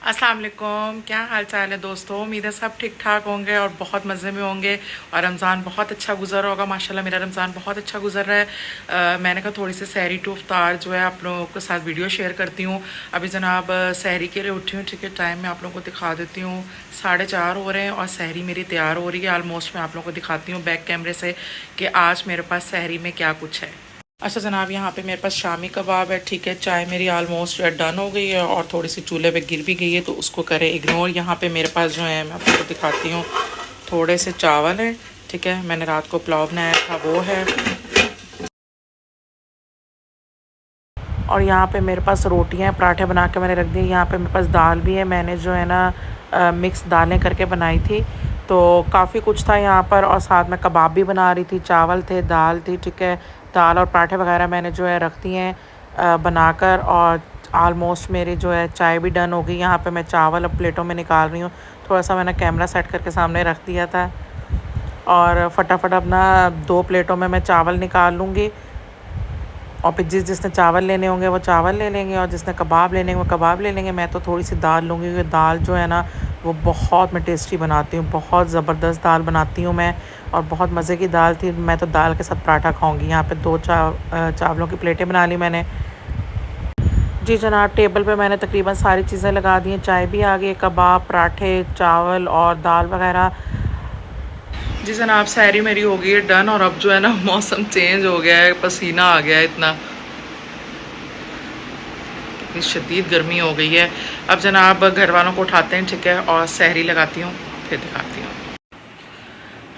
अस्सलाम वालेकुम, क्या हाल चाल है दोस्तों। उम्मीद है सब ठीक ठाक होंगे और बहुत मज़े में होंगे और रमज़ान बहुत अच्छा गुजर होगा। माशाल्लाह मेरा रमज़ान बहुत अच्छा गुजर रहा है। मैंने कहा थोड़ी सी सहरी टू इफ्तार जो है आप लोगों के साथ वीडियो शेयर करती हूँ। अभी जनाब सहरी के लिए उठी हूँ, ठीक है। टाइम मैं आप लोगों को दिखा देती हूँ, 4:30 हो रहे हैं और सहरी मेरी तैयार हो रही है ऑलमोस्ट। मैं आप लोगों को दिखाती हूँ बैक कैमरे से कि आज मेरे पास सहरी में क्या कुछ है। अच्छा जनाब, यहाँ पे मेरे पास शामी कबाब है, ठीक है। चाय मेरी ऑलमोस्ट डन हो गई है और थोड़ी सी चूल्हे पे गिर भी गई है, तो उसको करें इग्नोर। यहाँ पे मेरे पास जो है मैं आपको दिखाती हूँ, थोड़े से चावल हैं, ठीक है। मैंने रात को पुलाव बनाया था, वो है। और यहाँ पे मेरे पास रोटियाँ पराठे बना के मैंने रख दिए। यहाँ पे मेरे पास दाल भी है, मैंने जो है ना मिक्स दालें करके बनाई थी, तो काफ़ी कुछ था यहाँ पर। और साथ में कबाब भी बना रही थी, चावल थे, दाल थी, ठीक है। दाल और पराठे वगैरह मैंने जो है रख दिए हैं बनाकर। और ऑलमोस्ट मेरी जो है चाय भी डन हो गई। यहाँ पे मैं चावल अब प्लेटों में निकाल रही हूँ। थोड़ा सा मैंने कैमरा सेट करके सामने रख दिया था और फटाफट अपना 2 प्लेटों में मैं चावल निकाल लूँगी। और फिर जिसने चावल लेने होंगे वो चावल ले लेंगे और जिसने कबाब लेने होंगे वो कबाब ले लेंगे। मैं तो थोड़ी सी दाल लूँगी क्योंकि दाल जो है ना वो बहुत मैं टेस्टी बनाती हूँ, बहुत ज़बरदस्त दाल बनाती हूँ मैं। और बहुत मज़े की दाल थी। मैं तो दाल के साथ पराठा खाऊंगी। यहाँ पे 2 चावलों की प्लेटें बना ली मैंने। जी जनाब, टेबल पे मैंने तकरीबन सारी चीज़ें लगा दी हैं। चाय भी आ गई, कबाब, पराठे, चावल और दाल वगैरह। जी जनाब, सहरी मेरी हो गई है डन। और अब जो है ना मौसम चेंज हो गया है, पसीना आ गया है इतना, इतनी शदीद गर्मी हो गई है। अब जनाब घर वालों को उठाते हैं, ठीक है, और सहरी लगाती हूँ, फिर दिखाती हूँ।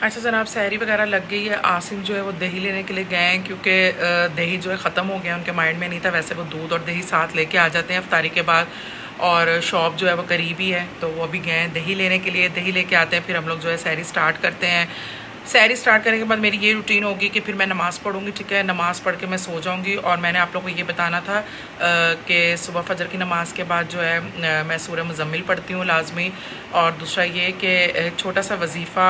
अच्छा जनाब, सहरी वगैरह लग गई है। आसिम जो है वो दही लेने के लिए गए हैं क्योंकि दही जो है ख़त्म हो गया, उनके माइंड में नहीं था। वैसे वो दूध और दही साथ लेके आ जाते हैं इफ्तारी के बाद, और शॉप जो है वो करीब ही है, तो वो अभी गए हैं दही लेने के लिए। दही लेके आते हैं, फिर हम लोग जो है सहरी स्टार्ट करते हैं। सहरी स्टार्ट करने के बाद मेरी ये रूटीन होगी कि फिर मैं नमाज़ पढ़ूंगी, ठीक है। नमाज़ पढ़ के मैं सो जाऊंगी। और मैंने आप लोगों को ये बताना था कि सुबह फजर की नमाज़ के बाद जो है मैं सूरह मुज़म्मिल पढ़ती हूँ लाजमी। और दूसरा ये कि छोटा सा वजीफ़ा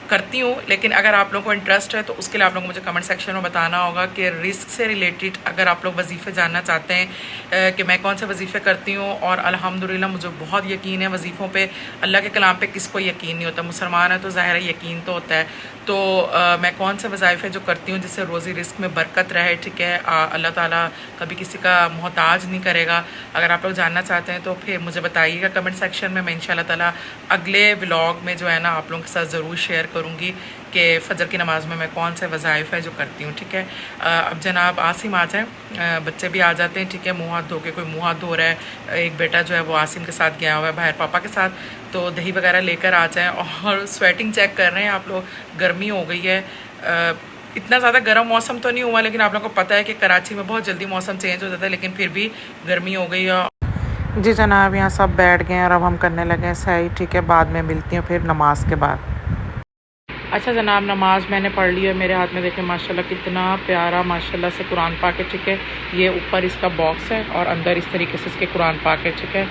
करती हूँ। लेकिन अगर आप लोगों को इंटरेस्ट है तो उसके लिए आप लोगों को मुझे कमेंट सेक्शन में बताना होगा कि रिस्क से रिलेटेड अगर आप लोग वजीफ़े जानना चाहते हैं कि मैं कौन से वजीफ़े करती हूँ। और अल्हम्दुलिल्लाह मुझे बहुत यकीन है वजीफ़ों पे। अल्लाह के कलाम पे किसको यकीन नहीं होता, मुसलमान है तो ज़ाहिर है यकीन तो होता है। तो मैं कौन से वज़ाइफ़ जो करती हूँ जिससे रोज़ी रिस्क में बरकत रहे, ठीक है। अल्लाह ताला कभी किसी का मोहताज नहीं करेगा। अगर आप लोग जानना चाहते हैं तो फिर मुझे बताइएगा कमेंट सेक्शन में। मैं इंशाल्लाह ताला अगले व्लॉग में जो है ना आप लोगों के साथ ज़रूर शेयर करूँगी कि फ़जर की नमाज़ में मैं कौन से वज़ाइफ़ है जो करती हूँ, ठीक है। अब जनाब आसिम आ जाए, बच्चे भी आ जाते हैं, ठीक है। मुँह हाथ धो के, कोई मुँह हाथ धो रहा है, एक बेटा जो है वो आसिम के साथ गया हुआ है बाहर पापा के साथ, तो दही वगैरह लेकर आ जाएँ। और स्वेटिंग चेक कर रहे हैं आप लोग, गर्मी हो गई है। इतना ज़्यादा गर्म मौसम तो नहीं हुआ, लेकिन आप लोगों को पता है कि कराची में बहुत जल्दी मौसम चेंज हो जाता है, लेकिन फिर भी गर्मी हो गई है। जी जनाब, यहाँ सब बैठ गए हैं और अब हम करने लगे हैं सही, ठीक है। बाद में मिलती हूँ फिर नमाज के बाद। अच्छा जनाब, नमाज मैंने पढ़ ली है। मेरे हाथ में देखें माशाल्लाह कितना प्यारा माशाल्लाह से कुरान पाक है, ठीक है। ये ऊपर इसका बॉक्स है और अंदर इस तरीके से इसके कुरान पाक है, ठीक है।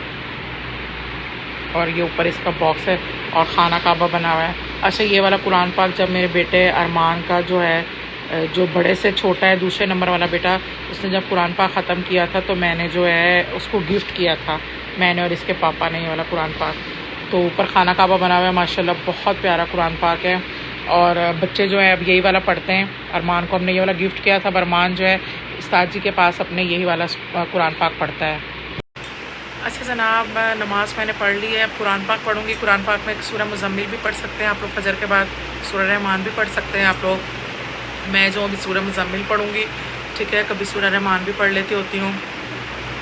और ये ऊपर इसका बॉक्स है और खाना काबा बना हुआ है। अच्छा, ये वाला कुरान पाक जब मेरे बेटे अरमान का जो है जो बड़े से छोटा है, दूसरे नंबर वाला बेटा, उसने जब कुरान पाक ख़त्म किया था तो मैंने जो है उसको गिफ्ट किया था, मैंने और इसके पापा ने, ये वाला कुरान पाक। तो ऊपर खाना काबा बना हुआ है माशाल्लाह, बहुत प्यारा कुरान पाक है। और बच्चे जो है अब यही वाला पढ़ते हैं। अरमान को हमने ये वाला गिफ्ट किया था, अरमान जो है उस्ताद जी के पास अपने यही वाला कुरान पाक पढ़ता है। अच्छा जनाब, नमाज़ मैंने पढ़ ली है, अब कुरान पाक पढ़ूंगी। कुरान पाक में सूरह मुज़म्मिल भी पढ़ सकते हैं आप लोग, फजर के बाद सूरह रहमान भी पढ़ सकते हैं आप लोग। मैं जो अभी सूरह मुज़म्मिल पढ़ूंगी, ठीक है। कभी सूरह रहमान भी पढ़ लेती होती हूँ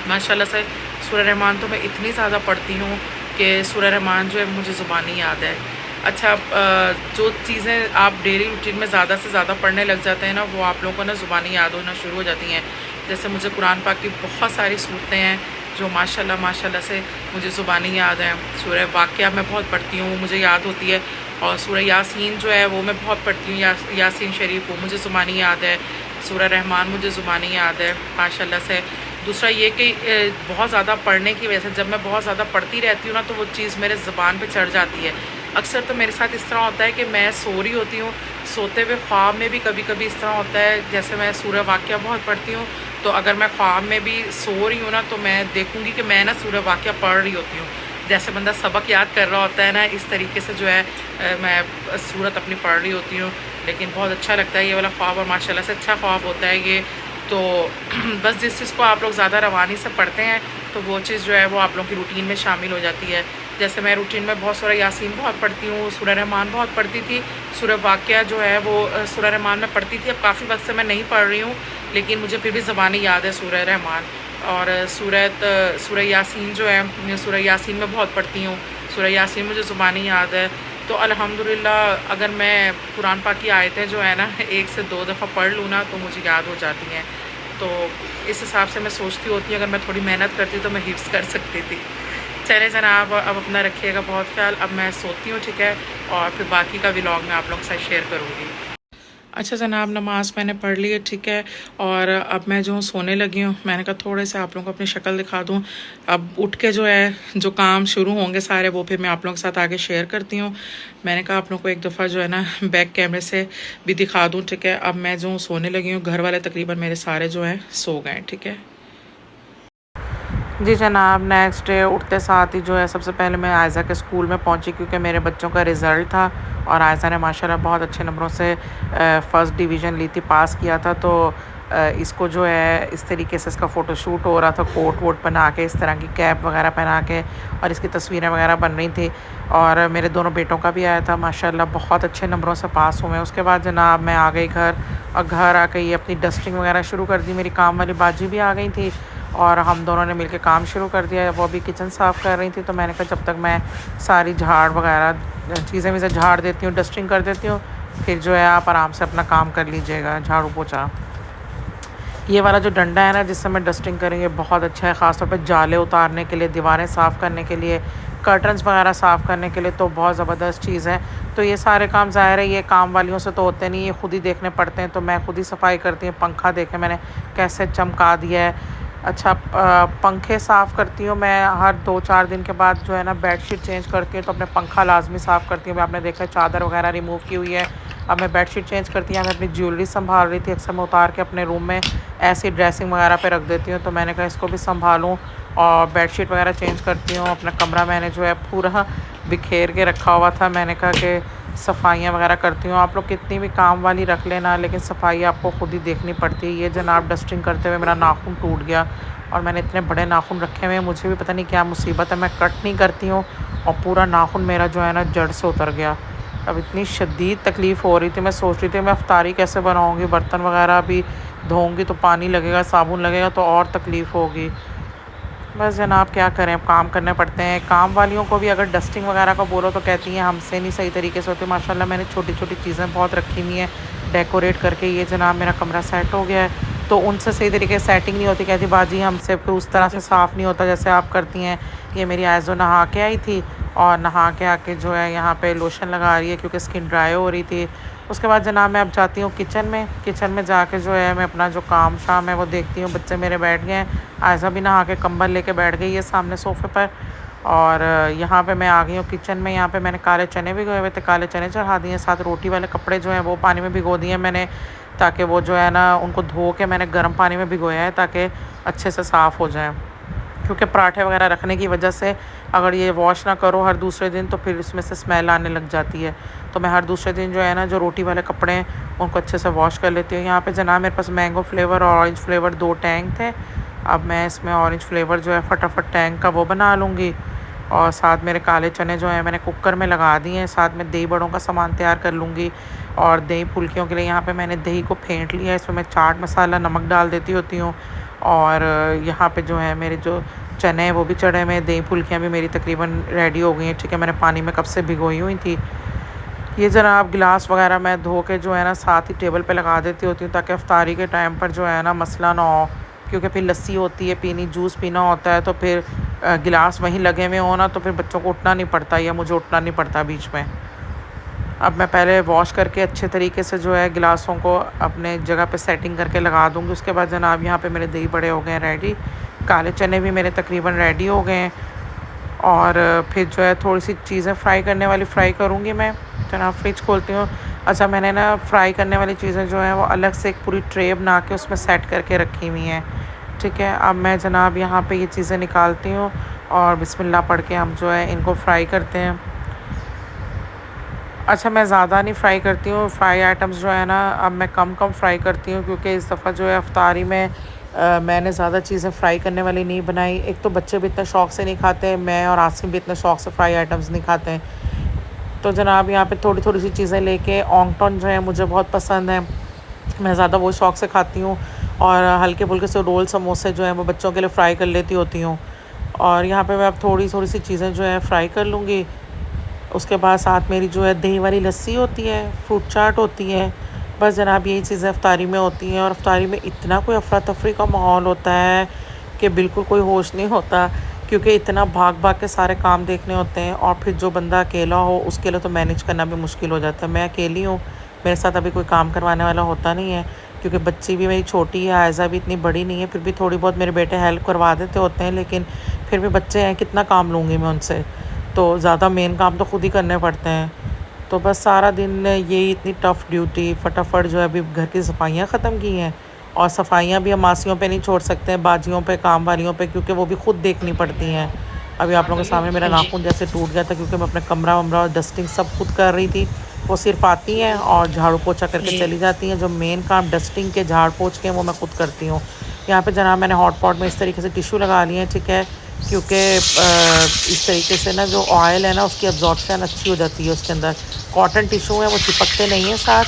माशाल्लाह से। सूरह रहमान तो मैं इतनी ज़्यादा पढ़ती हूँ कि सूरह रहमान जो है मुझे ज़ुबानी याद है। अच्छा, जो चीज़ें आप डेली रूटीन में ज़्यादा से ज़्यादा पढ़ने लग जाते हैं ना, वो आप लोगों को ना ज़ुबानी याद होना शुरू हो जाती हैं। जैसे मुझे कुरान पाक की बहुत सारी सूरतें हैं जो माशाल्लाह माशाल्लाह से मुझे ज़ुबानी याद है। सूरह वाक़िया मैं बहुत पढ़ती हूँ, मुझे याद होती है। और सूरह यासीन जो है वो मैं बहुत पढ़ती हूँ, यासीन शरीफ, वो मुझे ज़ुबानी याद है। सूरह रहमान मुझे ज़ुबानी याद है माशाल्लाह से। दूसरा ये कि बहुत ज़्यादा पढ़ने की वजह से जब मैं बहुत ज़्यादा पढ़ती रहती हूँ ना, तो वो चीज़ मेरे ज़बान पे चढ़ जाती है। अक्सर तो मेरे साथ इस तरह होता है कि मैं सो रही होती हूँ, सोते हुए ख्वाब में भी कभी कभी इस तरह होता है, जैसे मैं सूरह वाक़िया बहुत पढ़ती हूँ तो अगर मैं ख्वाब में भी सो रही हूँ ना तो मैं देखूँगी कि मैं ना सूरह वाक़िया पढ़ रही होती हूँ। जैसे बंदा सबक याद कर रहा होता है ना, इस तरीके से जो है मैं सूरत अपनी पढ़ रही होती हूँ। लेकिन बहुत अच्छा लगता है ये वाला ख्वाब, और माशाल्लाह से अच्छा ख्वाब होता है ये। तो बस जिस चीज़ को आप लोग ज़्यादा रवानी से पढ़ते हैं तो वो चीज़ जो है वो आप लोगों की रूटीन में शामिल हो जाती है। जैसे मैं रूटीन में बहुत सूरह यासीन बहुत पढ़ती हूँ, सूरह रहमान बहुत पढ़ती थी, सूरह वाक़िया जो है वो सूरह रहमान में पढ़ती थी। अब काफ़ी वक्त से मैं नहीं पढ़ रही हूँ, लेकिन मुझे फिर भी ज़बानी याद है सूरह रहमान। और सूरह यासीन जो है, सूरह यासीन में बहुत पढ़ती हूँ, सूरह यासीन मुझे ज़ुबानी याद है। तो अल्हम्दुलिल्लाह अगर मैं कुरान पाक की आयतें जो है ना 1 से 2 दफ़ा पढ़ लूँ ना तो मुझे याद हो जाती हैं। तो इस हिसाब से मैं सोचती होती हूँ अगर मैं थोड़ी मेहनत करती तो मैं हिफ्ज़ कर सकती थी। चले जनाब, अब अपना रखिएगा बहुत ख्याल। अब मैं सोती हूँ, ठीक है, और फिर बाकी का व्लॉग मैं आप लोगों के साथ शेयर करूँगी। अच्छा जनाब, नमाज़ मैंने पढ़ ली है, ठीक है, और अब मैं जो सोने लगी हूँ। मैंने कहा थोड़े से आप लोगों को अपनी शक्ल दिखा दूँ। अब उठ के जो है जो काम शुरू होंगे सारे वो फिर मैं आप लोगों के साथ आगे शेयर करती हूँ। मैंने कहा आप लोगों को एक दफ़ा जो है ना बैक कैमरे से भी दिखा दूँ, ठीक है। अब मैं जो सोने लगी हूँ, घर वाले तकरीबन मेरे सारे जो हैं सो गए, ठीक है जी जनाब। नेक्स्ट डे उठते साथ ही जो है सबसे पहले मैं आयज़ा के स्कूल में पहुंची, क्योंकि मेरे बच्चों का रिज़ल्ट था और आयज़ा ने माशाल्लाह बहुत अच्छे नंबरों से फ़र्स्ट डिवीज़न ली थी, पास किया था। तो इसको जो है इस तरीके से इसका फ़ोटोशूट हो रहा था, कोट वोट पहना के, इस तरह की कैप वगैरह पहना के, और इसकी तस्वीरें वगैरह बन रही थी। और मेरे दोनों बेटों का भी आया था, माशाल्लाह बहुत अच्छे नंबरों से पास हुए। उसके बाद जनाब मैं आ गई घर, और घर आके ये अपनी डस्टिंग वगैरह शुरू कर दी। मेरी काम वाली बाजी भी आ गई थी और हम दोनों ने मिलकर काम शुरू कर दिया। वो भी किचन साफ़ कर रही थी, तो मैंने कहा जब तक मैं सारी झाड़ वगैरह चीज़ें वैसे झाड़ देती हूँ, डस्टिंग कर देती हूँ, फिर जो है आप आराम से अपना काम कर लीजिएगा, झाड़ू पोछा। ये वाला जो डंडा है ना जिससे मैं डस्टिंग करेंगे बहुत अच्छा है, ख़ासतौर पे जाले उतारने के लिए, दीवारें साफ़ करने के लिए, कर्टन्स वगैरह साफ़ करने के लिए, तो बहुत ज़बरदस्त चीज़ है। तो ये सारे काम ज़ाहिर है ये काम वालियों से तो होते नहीं, ये खुद ही देखने पड़ते हैं। तो मैं खुद ही सफाई करती हूँ। पंखा देखे मैंने कैसे चमका दिया है। अच्छा, पंखे साफ़ करती हूँ मैं हर 2-4 दिन के बाद जो है ना, बेडशीट चेंज करती हूँ तो अपने पंखा लाजमी साफ़ करती हूँ। आपने देखा चादर वगैरह रिमूव की हुई है, अब मैं बेडशीट चेंज करती हूँ। मैं अपनी ज्वेलरी संभाल रही थी, अक्सर मैं उतार के अपने रूम में ऐसी ड्रेसिंग वगैरह पे रख देती हूँ, तो मैंने कहा इसको भी संभालूँ और बेडशीट वगैरह चेंज करती हूँ। अपना कमरा मैंने जो है पूरा बिखेर के रखा हुआ था, मैंने कहा कि सफाइयाँ वगैरह करती हूँ। आप लोग कितनी भी काम वाली रख लेना, लेकिन सफाई आपको खुद ही देखनी पड़ती है। ये जनाब डस्टिंग करते हुए मेरा नाखून टूट गया, और मैंने इतने बड़े नाखून रखे हुए हैं, मुझे भी पता नहीं क्या मुसीबत है, मैं कट नहीं करती हूँ और पूरा नाखून मेरा जो है ना जड़ से उतर गया। अब इतनी शदीद तकलीफ़ हो रही थी, मैं सोच रही थी मैं अफ्तारी कैसे बनाऊँगी, बर्तन वगैरह भी धोऊँगी तो पानी लगेगा, साबुन लगेगा, तो और तकलीफ़ होगी। बस जनाब क्या करें, काम करने पड़ते हैं। काम वालियों को भी अगर डस्टिंग वगैरह का बोलो तो कहती हैं हमसे नहीं सही तरीके से होती। माशाल्लाह मैंने छोटी छोटी चीज़ें बहुत रखी हुई हैं डेकोरेट करके। ये जनाब मेरा कमरा सेट हो गया है, तो उनसे सही तरीके से सेटिंग नहीं होती, कहती बाजी हमसे फिर उस तरह से साफ़ नहीं होता जैसे आप करती हैं। ये मेरी आयज़ो नहा के आई थी, और नहा के आके जो है यहाँ पे लोशन लगा रही है क्योंकि स्किन ड्राई हो रही थी। उसके बाद जनाब मैं अब जाती हूँ किचन में। किचन में जाके जो है मैं अपना जो काम शाम है वो देखती हूँ। बच्चे मेरे बैठ गए हैं, आयज़ा भी नहा के कंबल लेके बैठ गई है सामने सोफ़े पर। और यहाँ पे मैं आ गई हूँ किचन में। यहाँ पे मैंने काले चने भिगोए हुए थे, काले चने चढ़ा दिए, साथ रोटी वाले कपड़े जो हैं वो पानी में भिगो दिए मैंने, ताकि वो जो है ना उनको धो के मैंने गर्म पानी में भिगोया है ताकि अच्छे से साफ़ हो जाए। क्योंकि पराठे वगैरह रखने की वजह से अगर ये वॉश ना करो हर दूसरे दिन तो फिर इसमें से स्मेल आने लग जाती है। तो मैं हर दूसरे दिन जो है ना जो रोटी वाले कपड़े हैं उनको अच्छे से वॉश कर लेती हूँ। यहाँ पे जनाब मेरे पास मैंगो फ्लेवर और ऑरेंज फ्लेवर 2 टैंक थे। अब मैं इसमें ऑरेंज फ्लेवर जो है फटाफट टैंक का वो बना लूँगी। और साथ मेरे काले चने जो हैं मैंने कुकर में लगा दिए हैं। साथ में दही बड़ों का सामान तैयार कर लूँगी। और दही फुल्कियों के लिए यहाँ पे मैंने दही को फेंट लिया है, इसमें मैं चाट मसाला नमक डाल देती होती हूँ। और यहाँ पे जो है मेरे जो चने हैं वो भी चढ़े हुए हैं, दही फुल्कियाँ भी मेरी तकरीबन रेडी हो गई हैं, ठीक है। मैंने पानी में कब से भिगोई हुई थी। ये जनाब गिलास वगैरह मैं धो के जो है ना साथ ही टेबल पे लगा देती होती हूँ ताकि अफ्तारी के टाइम पर जो है ना मसला ना हो। क्योंकि फिर लस्सी होती है पीनी, जूस पीना होता है, तो फिर गिलास वहीं लगे हुए हो ना तो फिर बच्चों को उठना नहीं पड़ता या मुझे उठना नहीं पड़ता बीच में। अब मैं पहले वॉश करके अच्छे तरीके से जो है गिलासों को अपने जगह पे सेटिंग करके लगा दूँगी। उसके बाद जनाब यहाँ पे मेरे दही बड़े हो गए हैं रेडी, काले चने भी मेरे तकरीबन रेडी हो गए हैं। और फिर जो है थोड़ी सी चीज़ें फ्राई करने वाली फ्राई करूँगी मैं। जनाब फ्रिज खोलती हूँ, अच्छा, मैंने ना फ्राई करने वाली चीज़ें जो हैं वो अलग से एक पूरी ट्रे बना के उसमें सेट करके रखी हुई हैं। ठीक है, अब मैं जनाब यहाँ पे ये चीज़ें निकालती हूँ और बिस्मिल्लाह पढ़ के हम जो है इनको फ्राई करते हैं। अच्छा, मैं ज़्यादा नहीं फ्राई करती हूँ, फ्राई आइटम्स जो है ना अब मैं कम कम फ्राई करती हूँ, क्योंकि इस दफ़ा जो है अफ्तारी में मैंने ज़्यादा चीज़ें फ्राई करने वाली नहीं बनाई। एक तो बच्चे भी इतने शौक़ से नहीं खाते, मैं और आसिम भी इतने शौक़ से फ्राई आइटम्स नहीं खाते हैं। तो जनाब यहाँ पे थोड़ी थोड़ी सी चीज़ें लेके, ऑंगटॉन जो है मुझे बहुत पसंद है, मैं ज़्यादा वो शौक़ से खाती हूँ। और हल्के फुल्के से रोल समोसे जो हैं वो बच्चों के लिए फ़्राई कर लेती होती हूँ। और यहाँ पे मैं अब थोड़ी थोड़ी सी चीज़ें जो है फ्राई कर लूँगी। उसके बाद साथ मेरी जो है दही वाली लस्सी होती है, फ्रूट चाट होती है। बस जनाब यही चीज़ें अफ्तारी में होती हैं। और अफ्तारी में इतना कोई अफरा तफरी का माहौल होता है कि बिल्कुल कोई होश नहीं होता, क्योंकि इतना भाग भाग के सारे काम देखने होते हैं। और फिर जो बंदा अकेला हो उसके लिए तो मैनेज करना भी मुश्किल हो जाता है। मैं अकेली हूँ, मेरे साथ अभी कोई काम करवाने वाला होता नहीं है, क्योंकि बच्ची भी मेरी छोटी है, आयज़ा भी इतनी बड़ी नहीं है। फिर भी थोड़ी बहुत मेरे बेटे हेल्प करवा देते होते हैं, लेकिन फिर भी बच्चे हैं, कितना काम लूँगी मैं उनसे। तो ज़्यादा मेन काम तो खुद ही करने पड़ते हैं। तो बस सारा दिन यही इतनी टफ़ ड्यूटी, फटाफट जो है अभी घर की सफाइयाँ ख़त्म की हैं। और सफाइयाँ भी हम मासियों पे नहीं छोड़ सकते हैं, बाजियों पे, काम वालियों पे, क्योंकि वो भी खुद देखनी पड़ती हैं। अभी आप लोगों के सामने मेरा नाखून जैसे टूट गया था, क्योंकि मैं अपने कमरा वमरा और डस्टिंग सब खुद कर रही थी। वो सिर्फ आती हैं और झाड़ू पोछा करके चली जाती हैं। जो मेन काम डस्टिंग के, झाड़ पोछ के, वो मैं खुद करती हूँ। यहाँ पे जनाब मैंने हॉट पॉट में इस तरीके से टिश्यू लगा लिए हैं, ठीक है, क्योंकि इस तरीके से ना जो ऑयल है ना उसकी अब्जॉर्प्शन अच्छी हो जाती है उसके अंदर। कॉटन टिश्यू है वो चिपकते नहीं हैं साथ,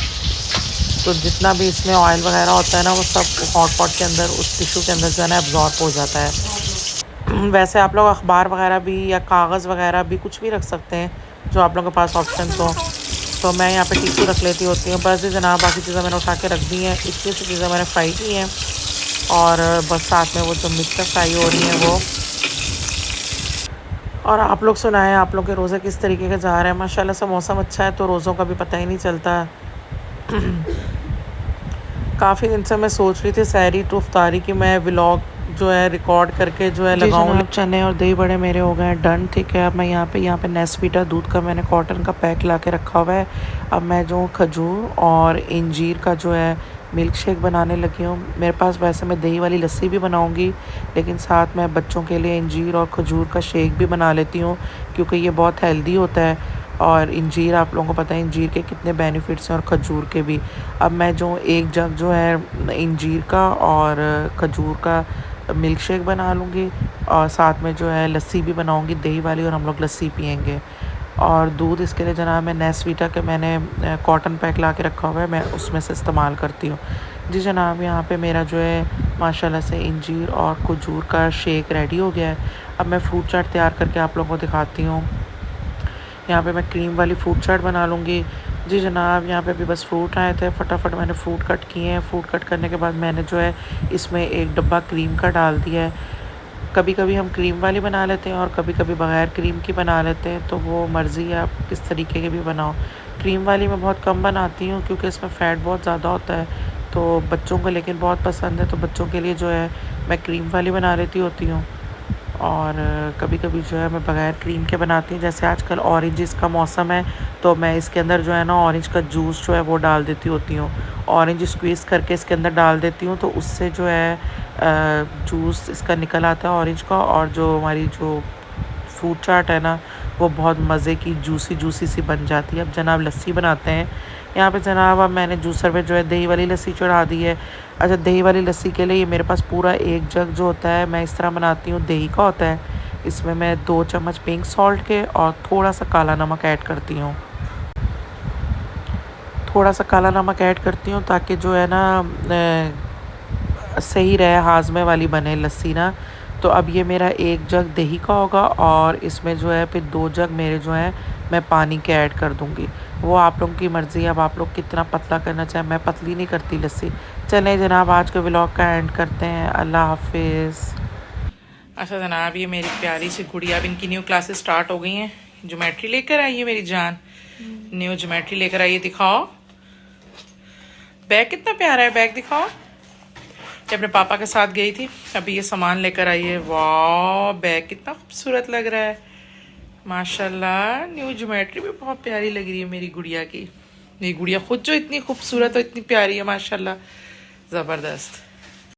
तो जितना भी इसमें ऑयल वगैरह होता है ना वो सब हॉट पॉट के अंदर, उस टिश्यू के अंदर जो है ना अब्जॉर्ब हो जाता है। वैसे आप लोग अखबार वगैरह भी या कागज़ वगैरह भी कुछ भी रख सकते हैं, जो आप लोगों के पास ऑप्शन हो। तो मैं यहाँ पे टिश्यू रख लेती होती हूँ। बस जनाब बाकी चीज़ें मैंने उठा के रख दी हैं, इतनी सी चीज़ें मैंने फ्राई की हैं। और बस साथ में वो जो मिक्सर फ्राई हो रही हैं वो। और आप लोग सुनाएं, आप लोग के रोज़े किस तरीके के जा रहे हैं? माशाल्लाह से मौसम अच्छा है तो रोज़ों का भी पता ही नहीं चलता। काफ़ी दिन से मैं सोच रही थी सहरी टू इफ्तारी की मैं व्लॉग जो है रिकॉर्ड करके जो है लगाऊं। चने और दही बड़े मेरे हो गए हैं डन, ठीक है। अब मैं यहाँ पे नेस्वीटा दूध का मैंने कॉटन का पैक ला के रखा हुआ है। अब मैं जो खजूर और इंजीर का जो है मिल्क शेक बनाने लगी हूँ। मेरे पास वैसे मैं दही वाली लस्सी भी बनाऊँगी, लेकिन साथ मैं बच्चों के लिए इंजीर और खजूर का शेक भी बना लेती हूँ, क्योंकि ये बहुत हेल्दी होता है। और इंजीर आप लोगों को पता है इंजीर के कितने बेनिफिट्स हैं, और खजूर के भी। अब मैं जो एक जग जो है इंजीर का और खजूर का मिल्क शेक बना लूँगी, और साथ में जो है लस्सी भी बनाऊँगी दही वाली, और हम लोग लस्सी पियेंगे। और दूध इसके लिए जनाब मैं नेस्वीटा के मैंने कॉटन पैक ला के रखा हुआ है, मैं उसमें से इस्तेमाल करती हूँ। जी जनाब, यहाँ पे मेरा जो है माशाल्लाह से इंजीर और खजूर का शेक रेडी हो गया है। अब मैं फ्रूट चाट तैयार करके आप लोगों को दिखाती हूँ। यहाँ पे मैं क्रीम वाली फ्रूट चाट बना लूँगी। जी जनाब, यहाँ पे भी बस फ्रूट आए थे, फटाफट मैंने फ्रूट कट किए हैं। फ्रूट कट करने के बाद मैंने जो है इसमें एक डब्बा क्रीम का डाल दिया है। कभी कभी हम क्रीम वाली बना लेते हैं और कभी कभी बग़ैर क्रीम की बना लेते हैं, तो वो मर्ज़ी है आप किस तरीके की भी बनाओ। क्रीम वाली मैं बहुत कम बनाती हूँ, क्योंकि इसमें फ़ैट बहुत ज़्यादा होता है, तो बच्चों को लेकिन बहुत पसंद है, तो बच्चों के लिए जो है मैं क्रीम वाली बना लेती होती हूँ। और कभी कभी जो है मैं बग़ैर क्रीम के बनाती हूँ। जैसे आजकल ऑरेंजिस का मौसम है, तो मैं इसके अंदर जो है ना ऑरेंज का जूस जो है वो डाल देती होती हूँ। ऑरेंज स्क्वीज़ करके इसके अंदर डाल देती हूँ, तो उससे जो है जूस इसका निकल आता है ऑरेंज का, और जो हमारी जो फ्रूट चाट है ना वो बहुत मज़े की जूसी जूसी सी बन जाती है। अब जनाब लस्सी बनाते हैं। यहाँ पे जनाब अब मैंने जूसर पे जो है दही वाली लस्सी चढ़ा दी है। अच्छा, दही वाली लस्सी के लिए ये मेरे पास पूरा एक जग जो होता है मैं इस तरह बनाती हूँ, दही का होता है। इसमें मैं 2 चम्मच पिंक सॉल्ट के और थोड़ा सा काला नमक ऐड करती हूँ। थोड़ा सा काला नमक ऐड करती हूँ ताकि जो है ना सही रहे, हाजमे वाली बने लस्सी ना। तो अब ये मेरा एक जग दही का होगा, और इसमें जो है फिर 2 जग मेरे जो है मैं पानी के ऐड कर दूँगी। वो आप लोगों की मर्ज़ी है, अब आप लोग कितना पतला करना चाहें। मैं पतली नहीं करती लस्सी। चलें जनाब, आज के व्लॉग का एंड करते हैं। अल्लाह हाफिज़। अच्छा जनाब, ये मेरी प्यारी सी गुड़िया, अब इनकी न्यू क्लासेस स्टार्ट हो गई हैं। ज्योमेट्री लेकर आई है मेरी जान, न्यू ज्योमेट्री लेकर आई है। दिखाओ बैग, कितना प्यारा है बैग, दिखाओ। जब अपने पापा के साथ गई थी अभी ये सामान लेकर आई है। वाह, बैग कितना खूबसूरत लग रहा है माशाल्लाह। न्यू ज्योमेट्री भी बहुत प्यारी लग रही है मेरी गुड़िया की। ये गुड़िया खुद जो इतनी खूबसूरत और इतनी प्यारी है माशाल्लाह, ज़बरदस्त।